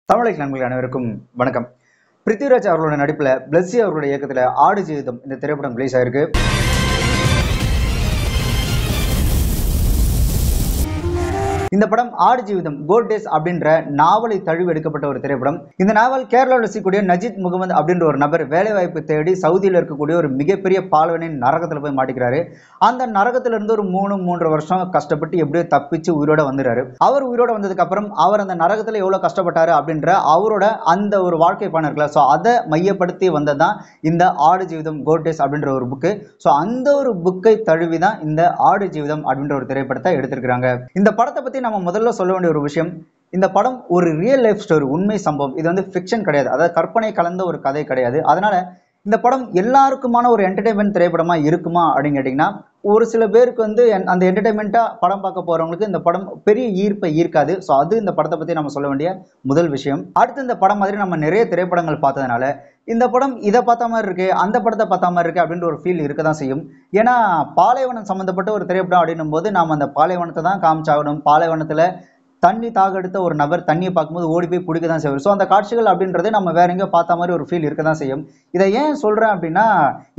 தமிழக நண்பர்கள் அனைவருக்கும் வணக்கம். பிருத்திவிராஜ் அவர்களோட நடிப்புல பிளஸ்ஸி அவர்களுடைய இயக்கத்துல ஆடு ஜீவிதம் இந்த திரைப்படம் ரிலீஸ் ஆயிருக்கு. இந்த படம் ஆடு ஜீவிதம் கோட் டேஸ் அப்படின்ற நாவலை தழுவி எடுக்கப்பட்ட ஒரு திரைப்படம். இந்த நாவல் கேரளாவில் வசிக்கக்கூடிய நஜீத் முகமது அப்படின்ற ஒரு நபர் வேலைவாய்ப்பு தேடி சவுதியில் இருக்கக்கூடிய ஒரு மிகப்பெரிய பால்வனின் நரகத்தில் போய் மாட்டிக்கிறாரு. அந்த நரகத்திலிருந்து ஒரு 3 வருஷம் கஷ்டப்பட்டு எப்படியோ தப்பிச்சு உயிரோட வந்துடுறாரு. அவர் உயிரோட வந்ததுக்கு அப்புறம் அவர் அந்த நரகத்தில் எவ்வளவு கஷ்டப்பட்டாரு அப்படின்ற அவரோட அந்த ஒரு வாழ்க்கை பயணம் இருக்குல்ல, ஸோ அதை மையப்படுத்தி வந்ததுதான் இந்த ஆடு ஜீவிதம் கோட் டேஸ் அப்படின்ற ஒரு புக்கு. ஸோ அந்த ஒரு புக்கை தழுவி தான் இந்த ஆடு ஜீவிதம் அப்படின்ற ஒரு திரைப்படத்தை எடுத்திருக்கிறாங்க. இந்த படத்தை பத்தி நம்ம முதல்ல சொல்ல வேண்டிய ஒரு விஷயம், இந்த படம் ஒரு ரியல் லைஃப் ஸ்டோரி, உண்மை சம்பவம். இது வந்து ஃபிக்ஷன் கிடையாது, அதாவது கற்பனை கலந்த ஒரு கதை கிடையாது. அதனால இந்த படம் எல்லாருக்குமான ஒரு என்டர்டைன்மெண்ட் திரைப்படமா இருக்குமா அப்படின்னு கேட்டிங்கன்னா, ஒரு சில பேருக்கு வந்து அந்த என்டர்டைன்மெண்ட்டா படம் பார்க்க போறவங்களுக்கு இந்த படம் பெரிய ஈர்ப்பை ஈர்க்காது. ஸோ அது இந்த படத்தை பத்தி நம்ம சொல்ல வேண்டிய முதல் விஷயம். அடுத்து இந்த படம் மாதிரி நம்ம நிறைய திரைப்படங்கள் பார்த்ததுனால இந்த படம் இதை பார்த்த மாதிரி இருக்கு, அந்த படத்தை பார்த்த மாதிரி இருக்கு அப்படின்ற ஒரு ஃபீல் இருக்க தான் செய்யும். ஏன்னா பாலைவனம் சம்மந்தப்பட்ட ஒரு திரைப்படம் அப்படின்னும் போது நாம் அந்த பாலைவனத்தை தான் காமிச்சாகணும். பாலைவனத்தில் தண்ணி தாகெடுத்த ஒரு நபர் தண்ணியை பார்க்கும்போது ஓடி போய் குடிக்க தான் செய்வார். ஸோ அந்த காட்சிகள் அப்படின்றது நம்ம வேற எங்கேயோ பார்த்த மாதிரி ஒரு ஃபீல் இருக்க தான் செய்யும். இதை ஏன் சொல்றேன் அப்படின்னா,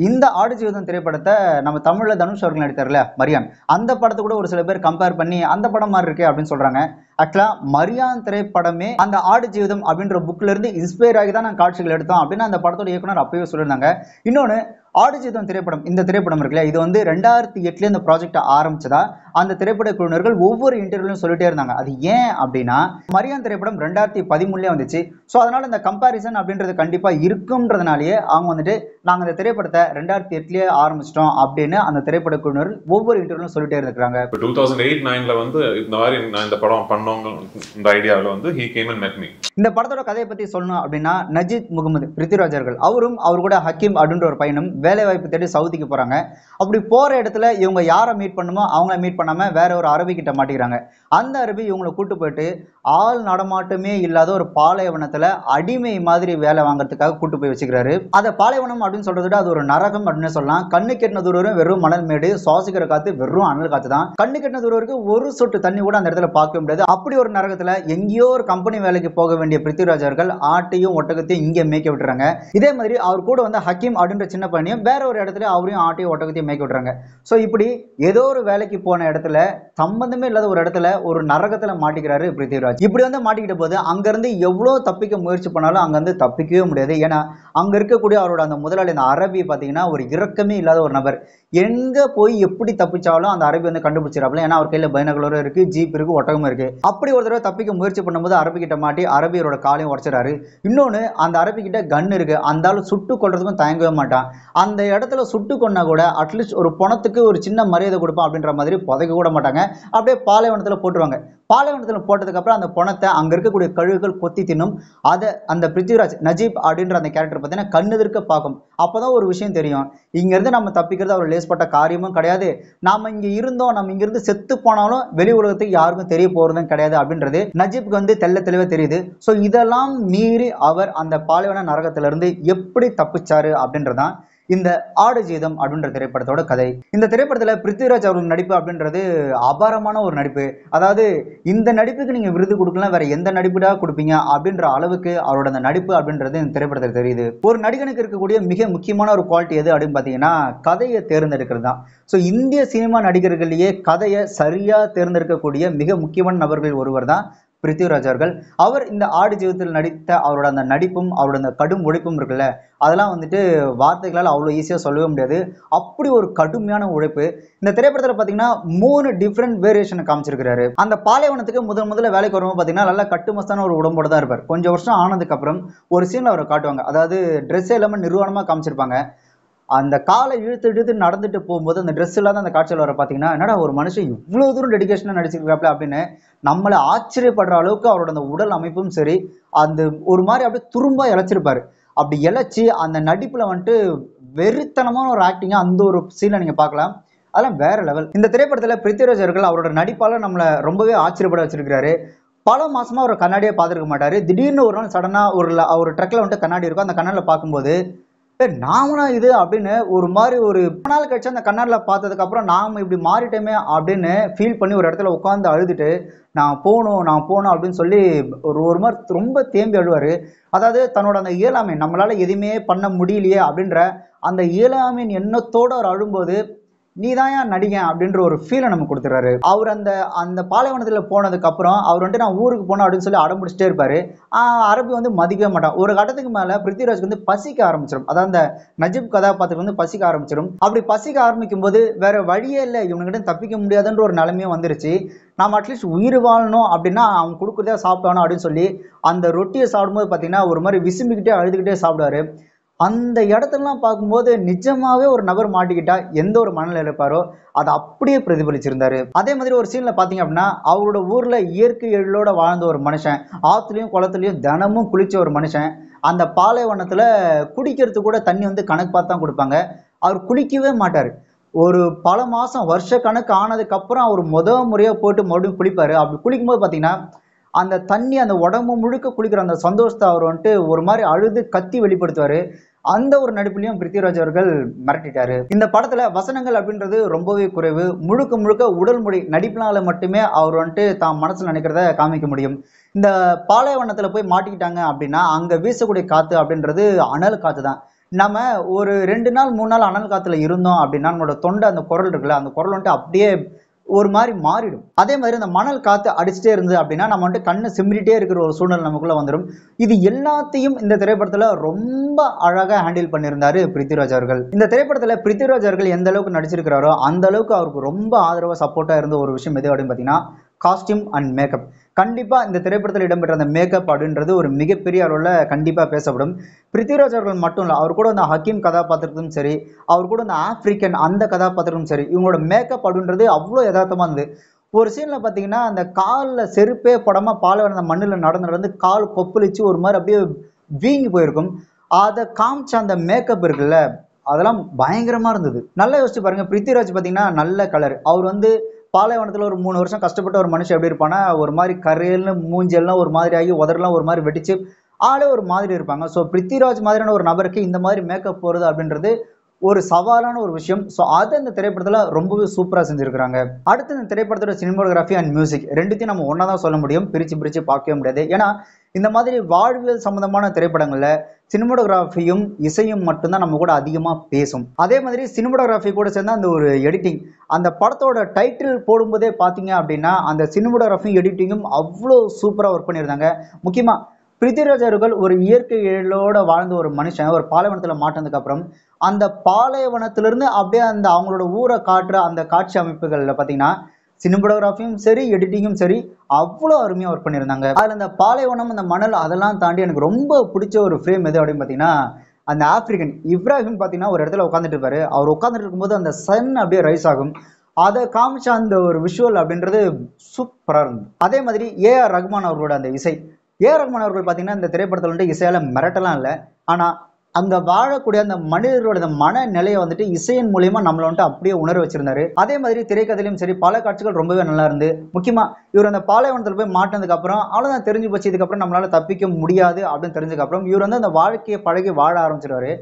இந்த ஆடு ஜீவிதம் திரைப்படத்தை நம்ம தமிழில் தனுஷ் அவர்கள் நடித்தார்ல மரியான், அந்த படத்தை கூட ஒரு சில பேர் கம்பேர் பண்ணி அந்த படம் மாதிரி இருக்கு அப்படின்னு சொல்றாங்க. ஆக்சுவலா மரியான் திரைப்படமே அந்த ஆடு ஜீவிதம் அப்படின்ற புக்ல இருந்து இன்ஸ்பயர் ஆகி தான் நாங்கள் காட்சிகள் எடுத்தோம் அப்படின்னு அந்த படத்தோட இயக்குனர் அப்பவே சொல்லியிருந்தாங்க. இன்னொன்று, ஆடு ஜீவிதம் திரைப்படம், இந்த திரைப்படம் இருக்குல்ல, இது வந்து 2008 இந்த ப்ராஜெக்ட் ஆரம்பிச்சதா அந்த திரைப்பட குழுவினர்கள் ஒவ்வொரு இன்டர்வியூலையும் சொல்லிட்டே இருந்தாங்க. அது ஏன் அப்படின்னா, மரியான் திரைப்படம் 2013 வந்துச்சு. ஸோ அதனால இந்த கம்பாரிசன் அப்படின்றது கண்டிப்பா இருக்கும்ன்றதுனாலேயே அவங்க வந்துட்டு நாங்கள் இந்த திரைப்படத்தை 2008 ஆரம்பிச்சிட்டோம் அப்படின்னு அந்த திரைப்பட குழுவினர்கள் ஒவ்வொரு இன்டர்வியூலையும் சொல்லிட்டே இருக்காங்க. 2008-9 வந்து இந்த மாதிரி நான் இந்த படம் பண்ணோங்க இந்த ஐடியாவில் வந்து he came and met me. இந்த படத்தோட கதையை பத்தி சொல்லணும் அப்படின்னா, நஜீத் முகமது பிருத்திவிராஜ் அவர்கள் அவரும் அவர் கூட ஹக்கீம் அப்படின்ற ஒரு பையனும் வேலை வாய்ப்பு தேடி சவுதிக்கு போறாங்க. அப்படி போற இடத்துல இவங்க யாரை மீட் பண்ணுமோ அவங்கள மீட் பண்ணாம வேற ஒரு அரபி கிட்ட மாட்டிக்கிறாங்க. அந்த அரபி இவங்களை கூட்டு போயிட்டு ஆள் நடமாட்டமே இல்லாத ஒரு பாலைவனத்துல அடிமை மாதிரி வேலை வாங்குறதுக்காக கூட்டு போய் வச்சுக்கிறாரு. அதை பாலைவனம் அப்படின்னு சொல்றதை விட அது ஒரு நரகம் அப்படின்னு சொல்லலாம். கண்ணு கெட்டின தூரம் வெறும் மணல் மேடு, சுவாசிக்கிற காத்து வெறும் அனல் காத்து தான். கண்ணு கெட்டின தூரம் வரைக்கும் ஒரு சொட்டு தண்ணி கூட அந்த இடத்துல பார்க்க முடியாது. அப்படி ஒரு நரகத்துல எங்கேயோ ஒரு கம்பெனி வேலைக்கு போக வேண்டிய பிருத்திவிராஜ் அவர்கள் ஆட்டையும் ஒட்டகத்தையும் இங்கே மேய்க்க விட்டுறாங்க. இதே மாதிரி அவர் கூட வந்து ஹக்கீம் அப்படின்ற சின்ன பையனையும் வேற ஒரு இடத்துல அவரையும் ஆட்டையும் ஒட்டகத்தையும் மேய்க்க விட்டுறாங்க. ஸோ இப்படி ஏதோ ஒரு வேலைக்கு போன இடத்துல சம்பந்தமே இல்லாத ஒரு இடத்துல ஒரு நரகத்துல மாட்டிக்கிறாரு பிருத்திவிராஜ். இப்படி வந்து மாட்டிக்கிட்ட போது அங்கிருந்து எவ்வளவு தப்பிக்க முயற்சி பண்ணாலும் அங்கிருந்து தப்பிக்கவே முடியாது. ஏன்னா அங்க இருக்கக்கூடிய அவரோட அந்த முதலாளி அந்த அரபி பாத்தீங்கன்னா ஒரு இரக்கமே இல்லாத ஒரு நபர். எங்க போய் எப்படி தப்பிச்சாலும் அந்த அரபி வந்து கண்டுபிடிச்சிடாப்ல. ஏன்னா அவர் கையில பைனாகுலரும் இருக்கு, ஜீப் இருக்கு, ஒட்டகமும் இருக்கு. அப்படி ஒரு தடவை தப்பிக்க முயற்சி பண்ணும்போது அரபி கிட்ட மாட்டி அரபியரோட காலையும் உடச்சிடாரு. இன்னொன்னு, அந்த அரபி கிட்ட கன் இருக்கு, அந்த ஆளு சுட்டு கொள்றதுக்கும் தயங்கவே மாட்டான். அந்த இடத்துல சுட்டு கொண்டா கூட அட்லீஸ்ட் ஒரு பணத்துக்கு ஒரு சின்ன மரியாதை கொடுப்பான் அப்படின்ற மாதிரி புதைக்க கூட மாட்டாங்க. அப்படியே பாலைவனத்துல போட்டுருவாங்க. பாலைவனத்தில் போட்டதுக்கு அப்புறம் அந்த பணத்தை அங்க இருக்கக்கூடிய கழுகுகள் கொத்தி தின்னும். அதை அந்த பிருத்திவிராஜ் நஜீப் அப்படின்ற அந்த கேரக்டர் பார்த்தீங்கன்னா கண்ணெதிர்க்க பார்க்கும். அப்போதான் ஒரு விஷயம் தெரியும், இங்க இருந்து நம்ம தப்பிக்கிறது அவர் லேஸ்பட்ட காரியமும் கிடையாது, நாம இங்க இருந்தோம், நம்ம இங்க இருந்து செத்து போனாலும் வெளி உலகத்துக்கு யாருக்கும் தெரிய போறதும் கிடையாது அப்படின்றது நஜீப்க்கு வந்து தெளிவாக தெரியுது. ஸோ இதெல்லாம் மீறி அவர் அந்த பாலைவன நரகத்திலிருந்து எப்படி தப்பிச்சாரு அப்படின்றதான் இந்த ஆடு ஜீவிதம் அப்படின்ற திரைப்படத்தோட கதை. இந்த திரைப்படத்துல பிருத்திவிராஜ் அவர்கள் நடிப்பு அப்படின்றது அபாரமான ஒரு நடிப்பு. அதாவது இந்த நடிப்புக்கு நீங்க விருது கொடுக்கலாம், வேற எந்த நடிப்புடா கொடுப்பீங்க அப்படின்ற அளவுக்கு அவரோட அந்த நடிப்பு அப்படின்றது இந்த திரைப்படத்தில் தெரியுது. ஒரு நடிகனுக்கு இருக்கக்கூடிய மிக முக்கியமான ஒரு குவாலிட்டி எது அப்படின்னு பாத்தீங்கன்னா, கதையை தேர்ந்தெடுக்கிறது தான். ஸோ இந்திய சினிமா நடிகர்களிலேயே கதையை சரியா தேர்ந்தெடுக்கக்கூடிய மிக முக்கியமான நபர்கள் ஒருவர் தான் பிருத்திவிராஜ் அவர்கள். அவர் இந்த ஆடு ஜீவிதத்தில் நடித்த அவரோட அந்த நடிப்பும் அவரோட அந்த கடும் உழைப்பும் இருக்குல்ல, அதெல்லாம் வந்துட்டு வார்த்தைகளால் அவ்வளோ ஈஸியாக சொல்லவே முடியாது. அப்படி ஒரு கடுமையான உழைப்பு. இந்த திரைப்படத்தில் பார்த்தீங்கன்னா 3 டிஃப்ரெண்ட் வேரியேஷனை காமிச்சிருக்கிறாரு. அந்த பாலைவனத்துக்கு முதல்ல வேலைக்கு வரும்போது பார்த்தீங்கன்னா நல்லா கட்டுமஸ்தான ஒரு உடம்போடு தான் இருப்பார். கொஞ்சம் வருஷம் ஆனதுக்கு அப்புறம் ஒரு சீனில் அவரை காட்டுவாங்க. அதாவது ட்ரெஸ் எல்லாமே நிர்வாணமாக காமிச்சிருப்பாங்க. அந்த காலை இழுத்து நடந்துட்டு போகும்போது அந்த ட்ரெஸ் இல்லாத அந்த காட்சியில் வர பார்த்தீங்கன்னா, என்னடா ஒரு மனுஷன் இவ்வளோ தூரம் டெடிகேஷனாக நடிச்சிருக்காப்ல அப்படின்னு நம்மளை ஆச்சரியப்படுற அளவுக்கு அவரோட அந்த உடல் அமைப்பும் சரி, அந்த ஒரு மாதிரி அப்படியே துரும்பா இழைச்சிருப்பாரு. அப்படி இழைச்சி அந்த நடிப்பில் வந்துட்டு வெறித்தனமான ஒரு ஆக்டிங்காக அந்த ஒரு சீனை நீங்கள் பார்க்கலாம். அதெல்லாம் வேற லெவல். இந்த திரைப்படத்தில் பிருத்திவிராஜ் அவர்கள் அவரோட நடிப்பால் நம்மளை ரொம்பவே ஆச்சரியப்பட வச்சிருக்கிறாரு. பல மாசமா அவர் கண்ணாடியை பார்த்துருக்க மாட்டாரு. திடீர்னு ஒரு நாள் சடனாக ஒரு ட்ரக்கில் வந்துட்டு கண்ணாடி இருக்கும். அந்த கண்ணாடியில் பார்க்கும்போது நாமனா இது அப்படின்னு ஒரு மாதிரி ஒரு நாள் கழிச்சு அந்த கண்ணாடியில் பார்த்ததுக்கு அப்புறம் நாம இப்படி மாறிட்டோமே அப்படின்னு ஃபீல் பண்ணி ஒரு இடத்துல உட்காந்து அழுதுட்டு நான் போகணும் அப்படின்னு சொல்லி ஒரு ஒரு மாதிரி ரொம்ப தேம்பி அழுவாரு. அதாவது தன்னோட அந்த இயலாமை நம்மளால எதுவுமே பண்ண முடியலையே அப்படின்ற அந்த இயலாமையின் எண்ணத்தோட அவர் அழும்போது நீதான் ஏன் நடிகன் அப்படின்ற ஒரு ஃபீலை நம்ம கொடுத்துறாரு. அவர் அந்த அந்த பாலைவனத்துல போனதுக்கு அப்புறம் அவர் வந்துட்டு நான் ஊருக்கு போனோம் அப்படின்னு சொல்லி அடம் பிடிச்சிட்டே இருப்பாரு. அரபி வந்து மதிக்கவே மாட்டான். ஒரு கட்டத்துக்கு மேல பிருத்திவிராஜ்க்கு வந்து பசிக்க ஆரம்பிச்சிடும். அதாவது அந்த நஜீப் கதாபாத்திரம் வந்து பசிக்க ஆரம்பிச்சிடும். அப்படி பசிக்க ஆரம்பிக்கும் போது வேற வழியே இல்லை, இவனுக்கிட்ட தப்பிக்க முடியாதுன்ற ஒரு நிலைமையும் வந்துருச்சு. நாம அட்லீஸ்ட் உயிர் வாழணும் அப்படின்னா அவன் கொடுக்குறதே சாப்பிட்டானோ அப்படின்னு சொல்லி அந்த ரொட்டியை சாப்பிடும்போது பார்த்தீங்கன்னா ஒரு மாதிரி விசும்பிக்கிட்டே அழுதுகிட்டே சாப்பிடுவாரு. அந்த இடத்துலலாம் பார்க்கும்போது நிஜமாவே ஒரு நபர் மாட்டிக்கிட்டா எந்த ஒரு மனநிலை இருப்பாரோ அதை அப்படியே பிரதிபலிச்சிருந்தாரு. அதே மாதிரி ஒரு சீன்ல பாத்தீங்க அப்படின்னா அவரோட ஊர்ல இயற்கை எழிலோட வாழ்ந்த ஒரு மனுஷன், ஆத்துலயும் குளத்துலயும் தினமும் குளிச்ச ஒரு மனுஷன், அந்த பாலைவனத்துல குடிக்கிறதுக்கு கூட தண்ணி வந்து கணக்கு பார்த்து தான் கொடுப்பாங்க. அவர் குளிக்கவே மாட்டாரு. ஒரு பல மாசம் வருஷ கணக்கு ஆனதுக்கு அப்புறம் அவர் முறையா போட்டு மறுபடியும் குளிப்பாரு. அப்படி குளிக்கும்போது பாத்தீங்கன்னா அந்த தண்ணி அந்த உடம்பு முழுக்க குளிக்கிற அந்த சந்தோஷத்தை அவர் வந்துட்டு ஒரு மாதிரி அழுது கத்தி வெளிப்படுத்துவாரு. அந்த ஒரு நடிப்புலையும் பிருத்திவிராஜ் அவர்கள் மிரட்டிட்டாரு. இந்த படத்துல வசனங்கள் அப்படின்றது ரொம்பவே குறைவு. முழுக்க முழுக்க உடல் மொழி நடிப்பினால மட்டுமே அவர் வந்துட்டு தான் மனசுல நினைக்கிறத காமிக்க முடியும். இந்த பாலைவனத்துல போய் மாட்டிக்கிட்டாங்க அப்படின்னா அங்க வீசக்கூடிய காத்து அப்படின்றது அனல் காத்து தான். நம்ம ஒரு 2 நாள் 3 நாள் அனல் காத்துல இருந்தோம் அப்படின்னா நம்மளோட தொண்டை அந்த குரல் இருக்குல்ல, அந்த குரல் வந்துட்டு அப்படியே ஒரு மாதிரி மாறிடும். அதே மாதிரி இந்த மணல் காத்து அடிச்சுட்டே இருந்தது அப்படின்னா நம்ம வந்துட்டு கண்ணு சிமிரிட்டே இருக்கிற ஒரு சூழ்நிலை நமக்குள்ள வந்துடும். இது எல்லாத்தையும் இந்த திரைப்படத்துல ரொம்ப அழகா ஹேண்டில் பண்ணியிருந்தாரு பிருத்திவிராஜ் அவர்கள். இந்த திரைப்படத்துல பிருத்திவிராஜ் அவர்கள் எந்த அளவுக்கு நடிச்சிருக்கிறாரோ அந்த அளவுக்கு அவருக்கு ரொம்ப ஆதரவா சப்போர்ட்டா இருந்த ஒரு விஷயம் எது அப்படின்னு பாத்தீங்கன்னா காஸ்டியூம் அண்ட் மேக்கப். கண்டிப்பா இந்த திரைப்படத்தில் இடம்பெற்ற அந்த மேக்கப் அப்படின்றது ஒரு மிகப்பெரிய அளவுல கண்டிப்பா பேசப்படும். பிருத்திவிராஜ் அவர்கள் மட்டும் இல்ல, அவர் கூட அந்த ஹக்கீம் கதாபாத்திரத்தும் சரி, அவர் கூட அந்த ஆப்பிரிக்கன் அந்த கதாபாத்திரமும் சரி, இவங்களோட மேக்கப் அப்படின்றது அவ்வளோ யதார்த்தமா இருந்தது. ஒரு சீன்ல பாத்தீங்கன்னா அந்த காலில் செருப்பே படாம பாலைவன மண்ணில் நடந்து கால் கொப்பளிச்சு ஒரு மாதிரி அப்படியே வீங்கி போயிருக்கும். அதை காமிச்ச அந்த மேக்கப் இருக்குல்ல, அதெல்லாம் பயங்கரமா இருந்தது. நல்லா யோசிச்சு பாருங்க. பிருத்திவிராஜ் பாத்தீங்கன்னா நல்ல கலர். அவர் வந்து பாலைவனத்துல ஒரு 3 வருஷம் கஷ்டப்பட்ட ஒரு மனுஷன் எப்படி இருப்பானா ஒரு மாதிரி கரையல்னு மூஞ்செல்லாம் ஒரு மாதிரி ஆகி உதரெல்லாம் ஒரு மாதிரி வெடிச்சு ஆளே ஒரு மாதிரி இருப்பாங்க. ஸோ பிருத்திவிராஜ் மாதிரியான ஒரு நபருக்கு இந்த மாதிரி மேக்கப் போறது அப்படின்றது ஒரு சவாலான ஒரு விஷயம். ஸோ அதை இந்த திரைப்படத்துல ரொம்பவே சூப்பரா செஞ்சிருக்காங்க. அடுத்து இந்த திரைப்படத்தோட சினிமோகிராஃபி அண்ட் மியூசிக் ரெண்டுத்தையும் நம்ம ஒன்னா தான் சொல்ல முடியும், பிரிச்சு பார்க்கவே முடியாது. ஏன்னா இந்த மாதிரி வாழ்வியல் சம்பந்தமான திரைப்படங்கள்ல சினிமோகிராஃபியும் இசையும் மட்டும்தான் நம்ம கூட அதிகமா பேசும். அதே மாதிரி சினிமோகிராஃபி கூட சேர்ந்து அந்த ஒரு எடிட்டிங், அந்த படத்தோட டைட்டில் போடும்போதே பாத்தீங்க அப்படின்னா அந்த சினிமோகிராஃபி எடிட்டிங்கும் அவ்வளோ சூப்பரா ஒர்க் பண்ணியிருந்தாங்க. முக்கியமா பிருத்திவிராஜ் அவர்கள் ஒரு இயற்கை எழிலோட வாழ்ந்த ஒரு மனுஷன் ஒரு பாலைவனத்துல மாட்டினதுக்கு அப்புறம் அந்த பாலைவனத்திலிருந்து அப்படியே அந்த அவங்களோட ஊரை காட்டுற அந்த காட்சி அமைப்புகள்ல பாத்தீங்கன்னா சினிமோகிராஃபியும் சரி எடிட்டிங்கும் சரி அவ்வளோ அருமையா ஒர்க் பண்ணியிருந்தாங்க. அதுல அந்த பாலைவனம் அந்த மணல் அதெல்லாம் தாண்டி எனக்கு ரொம்ப பிடிச்ச ஒரு ஃப்ரேம் எது அப்படின்னு பாத்தீங்கன்னா அந்த ஆப்பிரிக்கன் இப்ராஹிம் பாத்தீங்கன்னா ஒரு இடத்துல உட்காந்துட்டு இருப்பாரு. அவர் உட்காந்துட்டு இருக்கும்போது அந்த சன் அப்படியே ரைஸ் ஆகும். அதை காமிச்ச அந்த ஒரு விஷுவல் அப்படின்றது சூப்பரா இருந்தது. அதே மாதிரி ஏஆர் ரஹ்மான் அவர்களோட அந்த இசை, ஏஆர் ரஹ்மான் அவர்கள் பாத்தீங்கன்னா இந்த திரைப்படத்துல வந்துட்டு இசையால மிரட்டலாம் இல்லை, ஆனா அங்க வாழக்கூடிய அந்த மனிதர்களோட மனநிலையை வந்துட்டு இசையின் மூலியமா நம்மள வந்துட்டு அப்படியே உணர வச்சிருந்தாரு. அதே மாதிரி திரைக்கதையிலும் சரி பல காட்சிகள் ரொம்பவே நல்லா இருந்து, முக்கியமா இவர் அந்த பாலைவனத்துல போய் மாட்டினதுக்கு அப்புறம் அவ்வளவுதான் தெரிஞ்சு போச்சு, இதுக்கப்புறம் நம்மளால தப்பிக்க முடியாது அப்படின்னு தெரிஞ்சதுக்கு அப்புறம் இவர் வந்து அந்த வாழ்க்கையை பழகி வாழ ஆரம்பிச்சிருவாரு.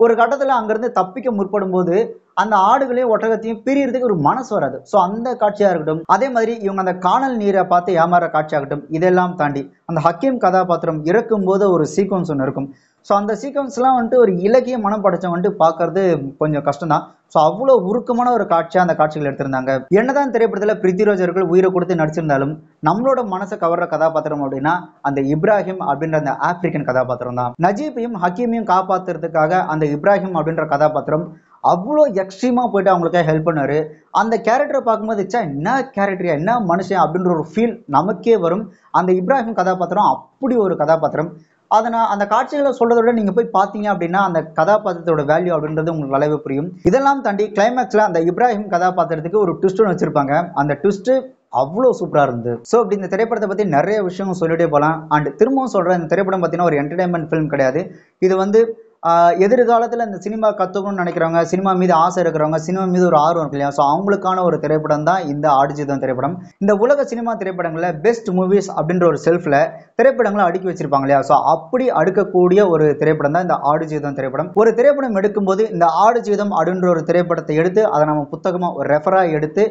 ஒரு கட்டத்துல அங்கிருந்து தப்பிக்க முற்படும் போது அந்த ஆடுகளையும் ஒட்டகத்தையும் பிரியறதுக்கு ஒரு மனசு வராது. ஸோ அந்த காட்சியா இருக்கட்டும், அதே மாதிரி இவங்க அந்த காணல் நீரை பார்த்து ஏமாற காட்சியாகட்டும், இதெல்லாம் தாண்டி அந்த ஹக்கீம் கதாபாத்திரம் இறக்கும் போது ஒரு சீக்வன்ஸ் ஒன்று இருக்கும். ஸோ அந்த சீக்வன்ஸ்லாம் வந்துட்டு ஒரு இலக்கிய மனம் படைச்சவங்க வந்துட்டு பார்க்கறது கொஞ்சம் கஷ்டம் தான். ஸோ அவ்வளோ உருக்கமான ஒரு காட்சியாக அந்த காட்சிகள் எடுத்திருந்தாங்க. என்னதான் திரைப்படத்தில் பிருத்திவிராஜ் அவர்கள் உயிரை கொடுத்து நடிச்சிருந்தாலும் நம்மளோட மனசை கவர்ற கதாபாத்திரம் அப்படின்னா அந்த இப்ராஹிம் அப்படின்ற அந்த ஆப்பிரிக்கன் கதாபாத்திரம் தான். நஜீபையும் ஹக்கீமையும் காப்பாத்துறதுக்காக அந்த இப்ராஹிம் அப்படின்ற கதாபாத்திரம் அவ்வளோ எக்ஸ்ட்ரீமா போயிட்டு அவங்களுக்காக ஹெல்ப் பண்ணாரு. அந்த கேரக்டரை பார்க்கும்போது என்ன கேரக்டரியா என்ன மனுஷன் அப்படின்ற ஒரு ஃபீல் நமக்கே வரும். அந்த இப்ராஹிம் கதாபாத்திரம் அப்படி ஒரு கதாபாத்திரம். அதை நான் அந்த காட்சிகளை சொல்றதை விட நீங்க போய் பார்த்தீங்க அப்படின்னா அந்த கதாபாத்திரத்தோட வேல்யூ அப்படின்றது உங்களுக்கு நல்லாவே புரியும். இதெல்லாம் தாண்டி கிளைமேக்ஸ்ல அந்த இப்ராஹிம் கதாபாத்திரத்துக்கு ஒரு ட்விஸ்ட் வச்சிருப்பாங்க. அந்த ட்விஸ்ட் அவ்வளோ சூப்பரா இருந்தது. ஸோ இப்படி இந்த திரைப்படத்தை பத்தி நிறைய விஷயங்கள் சொல்லிட்டே போகலாம். அண்ட் திரும்பவும் சொல்றேன், இந்த திரைப்படம் பார்த்தீங்கன்னா ஒரு என்டர்டைன்மெண்ட் ஃபிலிம் கிடையாது. இது வந்து எதிர்காலத்தில் இந்த சினிமா கற்றுக்கணும்னு நினைக்கிறவங்க, சினிமா மீது ஆசை இருக்கிறவங்க, சினிமா மீது ஒரு ஆர்வம் இருக்கு இல்லையா, ஸோ அவங்களுக்கான ஒரு திரைப்படம் தான் இந்த ஆடுஜீதம் திரைப்படம். இந்த உலக சினிமா திரைப்படங்களில் பெஸ்ட் மூவிஸ் அப்படின்ற ஒரு செல்ஃபில் திரைப்படங்களை அடுக்கி வச்சிருப்பாங்க இல்லையா, ஸோ அப்படி அடுக்கக்கூடிய ஒரு திரைப்படம் தான் இந்த ஆடுஜீதம் திரைப்படம். ஒரு திரைப்படம் எடுக்கும்போது இந்த ஆடுஜீதம் அப்படின்ற ஒரு திரைப்படத்தை எடுத்து அதை நம்ம புத்தகமாக ஒரு ரெஃபராக எடுத்து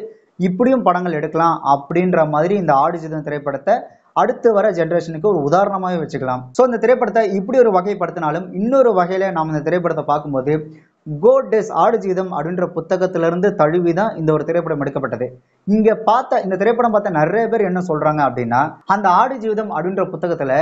இப்படியும் படங்கள் எடுக்கலாம் அப்படின்ற மாதிரி இந்த ஆடுஜீதம் திரைப்படத்தை அடுத்து வர ஜென்ரேஷனுக்கு ஒரு உதாரணமாகவே வச்சுக்கலாம். ஸோ இந்த திரைப்படத்தை இப்படி ஒரு வகைப்படுத்தினாலும் இன்னொரு வகையில நாம் இந்த திரைப்படத்தை பார்க்கும்போது கோட் டேஸ் ஆடுஜீதம் அப்படின்ற புத்தகத்திலிருந்து தழுவி தான் இந்த ஒரு திரைப்படம் எடுக்கப்பட்டது. இங்க பார்த்த இந்த திரைப்படம் பார்த்த நிறைய பேர் என்ன சொல்றாங்க அப்படின்னா, அந்த ஆடுஜீவிதம் அப்படின்ற புத்தகத்துல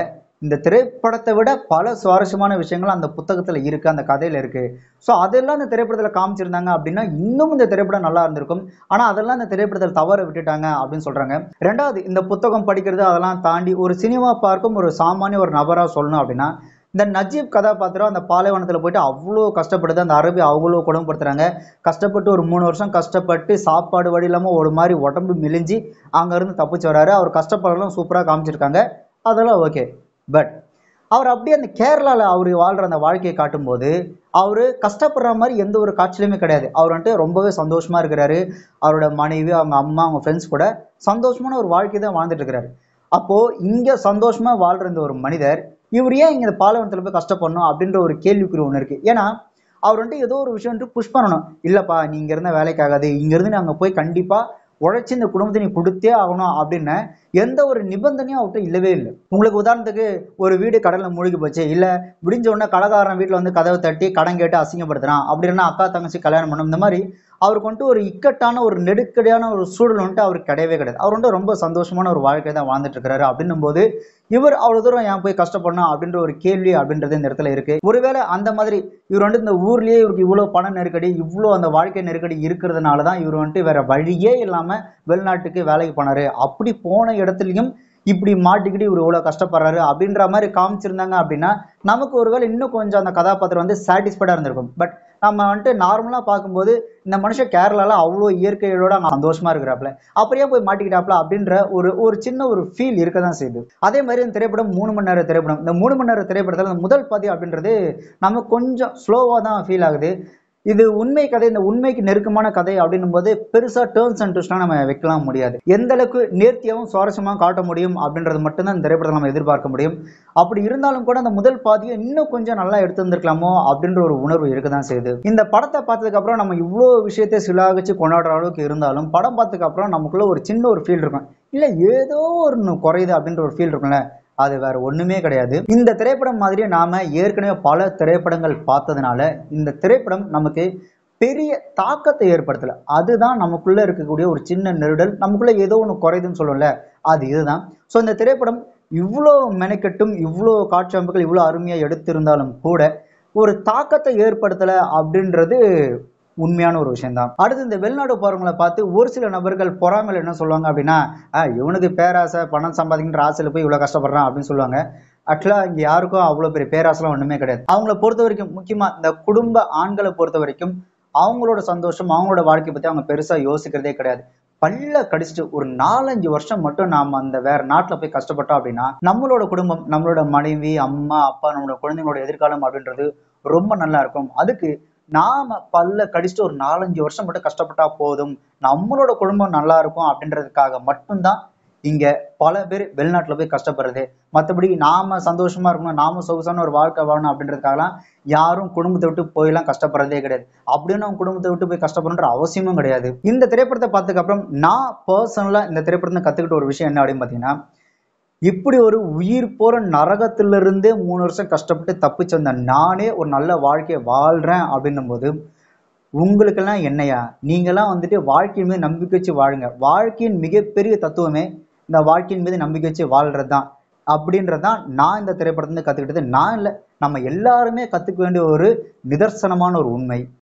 இந்த திரைப்படத்தை விட பல சுவாரஸ்யமான விஷயங்கள் அந்த புத்தகத்துல இருக்கு, அந்த கதையில இருக்கு. ஸோ அதெல்லாம் இந்த திரைப்படத்துல காமிச்சிருந்தாங்க அப்படின்னா இன்னும் இந்த திரைப்படம் நல்லா இருந்திருக்கும். ஆனா அதெல்லாம் இந்த திரைப்படத்தில் தவற விட்டுட்டாங்க அப்படின்னு சொல்றாங்க. ரெண்டாவது, இந்த புத்தகம் படிக்கிறது அதெல்லாம் தாண்டி ஒரு சினிமா பார்க்கும் ஒரு சாமானிய ஒரு நபரா சொல்லணும் அப்படின்னா, இந்த நஜீப் கதாபாத்திரம் அந்த பாலைவனத்தில் போயிட்டு அவ்வளோ கஷ்டப்படுது, அந்த அரபி அவ்வளோ கொடுமைப்படுத்துறாங்க. கஷ்டப்பட்டு ஒரு 3 வருஷம் கஷ்டப்பட்டு சாப்பாடு வழி இல்லாமல் ஒரு மாதிரி உடம்பு மெலிஞ்சு அங்கேருந்து தப்பிச்சு வராரு. அவர் கஷ்டப்படலாம் சூப்பராக காமிச்சிருக்காங்க, அதெல்லாம் ஓகே. பட் அவர் அப்படியே அந்த கேரளாவில் அவர் வாழ்கிற அந்த வாழ்க்கையை காட்டும்போது அவர் கஷ்டப்படுற மாதிரி எந்த ஒரு காட்சியிலுமே கிடையாது. அவர் வந்துட்டு ரொம்பவே சந்தோஷமாக இருக்கிறாரு. அவரோட மனைவி, அவங்க அம்மா, அவங்க ஃப்ரெண்ட்ஸ் கூட சந்தோஷமான ஒரு வாழ்க்கை தான் வாழ்ந்துட்டு இருக்கிறாரு. அப்போது இங்கே சந்தோஷமாக வாழ்கிற இந்த ஒரு மனிதர் இவர் ஏன் இங்கே பாலைவனத்தில் போய் கஷ்டப்படணும் அப்படின்ற ஒரு கேள்விக்குறி ஒன்று இருக்குது. ஏன்னா அவர் வந்துட்டு ஏதோ ஒரு விஷயம் வந்துட்டு புஷ் பண்ணணும். இல்லைப்பா, நீ இங்கே இருந்தால் வேலைக்காகாது, இங்கேருந்து நீ அங்கே போய் கண்டிப்பாக உழைச்சி இந்த குடும்பத்தை நீ கொடுத்தே ஆகணும் அப்படின்னு எந்த ஒரு நிபந்தனையும் அவர்கிட்ட இல்லவே இல்லை. உங்களுக்கு உதாரணத்துக்கு ஒரு வீடு கடலில் மூழ்கி போச்சு, இல்லை விடிஞ்ச உடனே கடைக்காரன் வீட்டில் வந்து கதவை தட்டி கடன் கேட்டு அசிங்கப்படுத்துறான், அப்படின்னா அக்கா தங்கச்சி கல்யாணம் பண்ணணும், இந்த மாதிரி அவருக்கு வந்துட்டு ஒரு இக்கட்டான ஒரு நெருக்கடியான ஒரு சூழல் வந்துட்டு அவருக்கு கிடையவே கிடையாது. அவர் வந்துட்டு ரொம்ப சந்தோஷமான ஒரு வாழ்க்கை தான் வாழ்ந்துட்டு இருக்கிறாரு. அப்படின்னும் போது இவர் அவ்வளவு தூரம் ஏன் போய் கஷ்டப்படணும் அப்படின்ற ஒரு கேள்வி அப்படின்றது இந்த இடத்துல இருக்கு. ஒருவேளை அந்த மாதிரி இவர் வந்துட்டு இந்த ஊர்லயே இவருக்கு இவ்வளவு பண நெருக்கடி, இவ்வளவு அந்த வாழ்க்கை நெருக்கடி இருக்கிறதுனாலதான் இவர் வந்துட்டு வேற வழியே இல்லாம வெளிநாட்டுக்கு வேலைக்கு போனாரு. அப்படி போன இடத்துலயும் இப்படி மாட்டிக்கிட்டு இவர் இவ்வளவு கஷ்டப்படுறாரு அப்படின்ற மாதிரி காமிச்சிருந்தாங்க அப்படின்னா நமக்கு ஒருவேளை இன்னும் கொஞ்சம் அந்த கதாபாத்திரம் வந்து சாட்டிஸ்ஃபைடா இருந்திருக்கும். பட் நம்ம வந்துட்டு நார்மலா பார்க்கும்போது இந்த மனுஷன் கேரளால அவ்வளோ இயற்கையோட அங்கே சந்தோஷமா இருக்கிறாப்புல, அப்படியே போய் மாட்டிக்கிட்டாப்ல அப்படின்ற ஒரு சின்ன ஒரு ஃபீல் இருக்க தான் செய்யுது. அதே மாதிரி இந்த திரைப்படம் 3 மணி நேர திரைப்படம். இந்த 3 மணி நேர திரைப்படத்தில் இந்த முதல் பாதி அப்படின்றது நமக்கு கொஞ்சம் ஸ்லோவாக தான் ஃபீல் ஆகுது. இது உண்மை கதை, இந்த உண்மைக்கு நெருக்கமான கதை அப்படின்னும் போது பெருசா டேர்ன்ஸ் அண்ட் ட்விஸ்ட்லாம் நம்ம வைக்கலாம் முடியாது. எந்த அளவுக்கு நேர்த்தியாகவும் சுவாரஸ்யமாகவும் காட்ட முடியும் அப்படின்றது மட்டும்தான் இந்த திரைப்படத்தை நம்ம எதிர்பார்க்க முடியும். அப்படி இருந்தாலும் கூட அந்த முதல் பாதியை இன்னும் கொஞ்சம் நல்லா எடுத்துருந்துருக்கலாமோ அப்படின்ற ஒரு உணர்வு இருக்குதான் செய்யுது. இந்த படத்தை பார்த்ததுக்கு அப்புறம் நம்ம இவ்வளோ விஷயத்தை சிலாகிச்சு கொண்டாடுற அளவுக்கு இருந்தாலும் படம் பார்த்ததுக்கு அப்புறம் நமக்குள்ள ஒரு சின்ன ஒரு ஃபீல் இருக்கும், இல்லை ஏதோ ஒரு குறையுது அப்படின்ற ஒரு ஃபீல் இருக்கும்ல, அது வேற ஒண்ணுமே கிடையாது. இந்த திரைப்படம் மாதிரியே நாம ஏற்கனவே பல திரைப்படங்கள் பார்த்ததுனால இந்த திரைப்படம் நமக்கு பெரிய தாக்கத்தை ஏற்படுத்தல. அதுதான் நமக்குள்ள இருக்கக்கூடிய ஒரு சின்ன நெருடல், நமக்குள்ள ஏதோ ஒன்று குறையுதுன்னு சொல்லும்ல, அது இதுதான். ஸோ இந்த திரைப்படம் இவ்வளோ மெனக்கெட்டும் இவ்வளோ காட்சி அமைப்புகள் இவ்வளோ அருமையாக எடுத்திருந்தாலும் கூட ஒரு தாக்கத்தை ஏற்படுத்தலை அப்படின்றது உண்மையான ஒரு விஷயம் தான். அடுத்து இந்த வெளிநாடு போறவங்களை பார்த்து ஒரு சில நபர்கள் பொறாமையில் என்ன சொல்லுவாங்க அப்படின்னா, இவனுக்கு பேராசை, பணம் சம்பாதிக்கின்ற ஆசையில் போய் இவ்வளோ கஷ்டப்படுறான் அப்படின்னு சொல்லுவாங்க. ஆக்சுவலாக இங்கே யாருக்கும் அவ்வளோ பெரிய பேராசெல்லாம் ஒன்றுமே கிடையாது. அவங்கள பொறுத்த வரைக்கும், முக்கியமாக இந்த குடும்ப ஆண்களை பொறுத்த வரைக்கும் அவங்களோட சந்தோஷம், அவங்களோட வாழ்க்கை பற்றி அவங்க பெருசாக யோசிக்கிறதே கிடையாது. பல்ல கடிச்சிட்டு ஒரு 4-5 வருஷம் மட்டும் நாம் அந்த வேற நாட்டில் போய் கஷ்டப்பட்டோம் அப்படின்னா நம்மளோட குடும்பம், நம்மளோட மனைவி, அம்மா, அப்பா, நம்மளோட குழந்தைங்களோட எதிர்காலம் அப்படின்றது ரொம்ப நல்லா இருக்கும். அதுக்கு நாம பல்ல கடிச்சிட்டு ஒரு 4-5 வருஷம் மட்டும் கஷ்டப்பட்டா போதும், நம்மளோட குடும்பம் நல்லா இருக்கும் அப்படின்றதுக்காக மட்டும்தான் இங்க பல பேர் வெளிநாட்டுல போய் கஷ்டப்படுறது. மற்றபடி நாம சந்தோஷமா இருக்கணும், நாம சொகுசான ஒரு வாழ்க்கை வாழணும் அப்படின்றதுக்காகலாம் யாரும் குடும்பத்தை விட்டு போயெல்லாம் கஷ்டப்படுறதே கிடையாது. அப்படின்னு அவங்க குடும்பத்தை விட்டு போய் கஷ்டப்படுற அவசியமும் கிடையாது. இந்த திரைப்படத்தை பார்த்ததுக்கு அப்புறம் நான் பர்சனலா இந்த திரைப்படத்தை கத்துக்கிட்ட ஒரு விஷயம் என்ன அப்படின்னு பாத்தீங்கன்னா, இப்படி ஒரு உயிர் போற நரகத்திலிருந்தே 3 வருஷம் கஷ்டப்பட்டு தப்பிச்சு வந்த நானே ஒரு நல்ல வாழ்க்கையை வாழ்றேன் அப்படின்னும் போது உங்களுக்கெல்லாம் என்னையா, நீங்கெல்லாம் வந்துட்டு வாழ்க்கையின் மீது நம்பிக்கை வச்சு வாழுங்க. வாழ்க்கையின் மிகப்பெரிய தத்துவமே இந்த வாழ்க்கையின் மீது நம்பிக்கை வச்சு வாழ்றது தான் அப்படின்றதான் நான் இந்த திரைப்படத்துல கத்துக்கிட்டது. நான் இல்லை, நம்ம எல்லாருமே கத்துக்க வேண்டிய ஒரு நிதர்சனமான ஒரு உண்மை.